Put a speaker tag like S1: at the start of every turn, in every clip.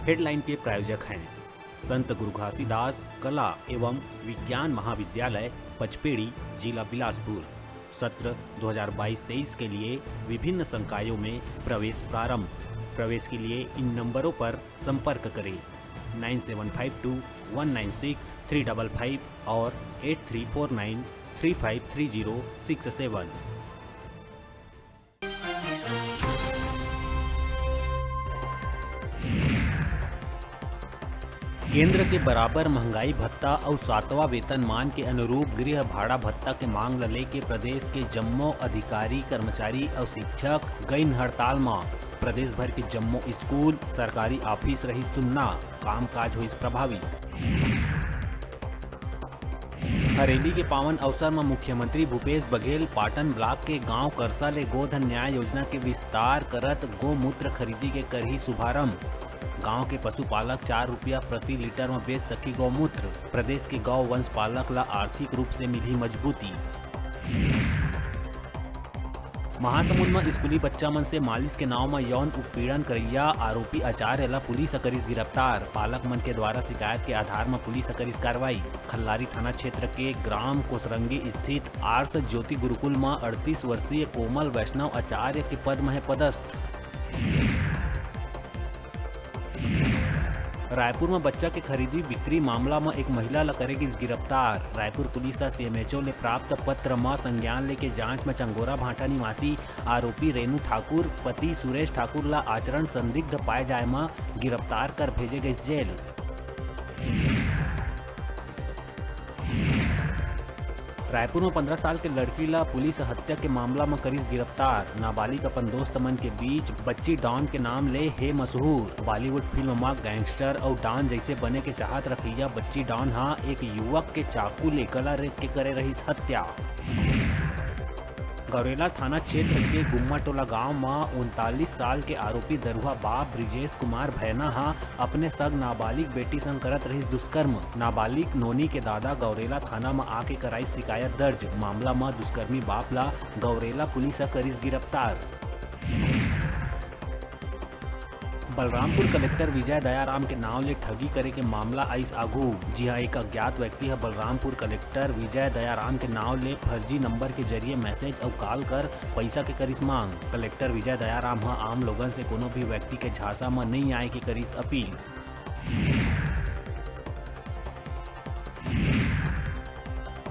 S1: Headline के प्रायोजक हैं संत गुरु घासीदास कला एवं विज्ञान महाविद्यालय पचपेड़ी, जिला बिलासपुर। सत्र 2022-23 के लिए विभिन्न संकायों में प्रवेश प्रारंभ। प्रवेश के लिए इन नंबरों पर संपर्क करें 9752196355 और 8349353067। केंद्र के बराबर महंगाई भत्ता और 7वां वेतनमान के अनुरूप गृह भाड़ा भत्ता के मांग ल लेके प्रदेश के जम्मो अधिकारी, कर्मचारी और शिक्षक गइन हड़ताल में। प्रदेश भर के जम्मो स्कूल, सरकारी ऑफिस रही सुन्ना, कामकाज हुई प्रभावित। हरेली के पावन अवसर में मुख्यमंत्री भूपेश बघेल पाटन ब्लॉक के गांव करसा ले गोधन न्याय योजना के विस्तार करत गोमूत्र खरीदी के करही शुभारंभ। गांव के पशुपालक 4 रुपया प्रति लीटर में बेच सकी गौमूत्र। प्रदेश के गौ वंश पालक ला आर्थिक रूप से मिली मजबूती। महासमुंद में स्कूली बच्चा मन से मालिश के नाव में यौन उत्पीड़न करैया आरोपी आचार्य ला पुलिस करिस गिरफ्तार। पालक मन के द्वारा शिकायत के आधार में पुलिस करिस कार्रवाई। खल्लारी थाना क्षेत्र के ग्राम कोसरंगी स्थित आर्स ज्योति गुरुकुल में 38 वर्षीय कोमल वैष्णव आचार्य के पद में है पदस्थ। रायपुर में बच्चा के खरीदी बिक्री मामला में एक महिला ला करेगी गिरफ्तार। रायपुर पुलिस सीएमएचओ ले प्राप्त पत्र में संज्ञान लेके जांच में चंगोरा भाटा निवासी आरोपी रेणु ठाकुर पति सुरेश ठाकुर ला आचरण संदिग्ध पाए जाए में गिरफ्तार कर भेजे गए जेल। रायपुर में 15 साल के लड़की ला पुलिस हत्या के मामला में करीस गिरफ्तार। नाबालिग अपन दोस्त मन के बीच बच्ची डॉन के नाम ले है मशहूर। बॉलीवुड फिल्म में गैंगस्टर और डॉन जैसे बने के चाहत रखिया बच्ची डॉन हाँ एक युवक के चाकू ले गला रेत के करे रही हत्या। गौरेला थाना क्षेत्र के गुम्मा टोला गांव में 39 साल के आरोपी दरुआ बाप ब्रिजेश कुमार भैना हा अपने सग नाबालिग बेटी संग करत रही दुष्कर्म। नाबालिग नोनी के दादा गौरेला थाना में आके कराई शिकायत दर्ज। मामला में दुष्कर्मी बाप ला गौरेला पुलिस करिस गिरफ्तार। बलरामपुर कलेक्टर विजय दयाराम के नाव ले ठगी करे के मामला आइस आगू। जी हाँ, एक अज्ञात व्यक्ति है बलरामपुर कलेक्टर विजय दयाराम के नाव ले फर्जी नंबर के जरिए मैसेज और कॉल कर पैसा के करिस मांग। कलेक्टर विजय दयाराम हाँ आम लोगन से कोनो भी व्यक्ति के झांसा में नहीं आए की करिस अपील।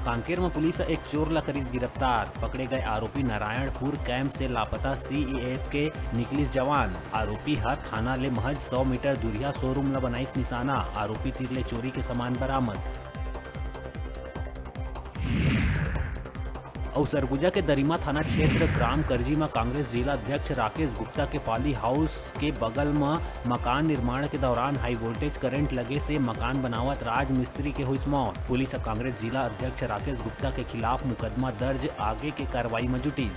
S1: कांकेर में पुलिस एक चोर ला करिस गिरफ्तार। पकड़े गए आरोपी नारायणपुर कैंप से लापता सीएएफ के निकलिस जवान। आरोपी हर थाना ले महज 100 मीटर दूरिया शोरूम ला बनाइस निशाना। आरोपी तीर ले चोरी के सामान बरामद। और सरगुजा के दरिमा थाना क्षेत्र ग्राम करजी में कांग्रेस जिला अध्यक्ष राकेश गुप्ता के पाली हाउस के बगल में मकान निर्माण के दौरान हाई वोल्टेज करंट लगे से मकान बनावत राज मिस्त्री के हुई मौत। पुलिस कांग्रेस जिला अध्यक्ष राकेश गुप्ता के खिलाफ मुकदमा दर्ज, आगे के कार्रवाई में जुटी।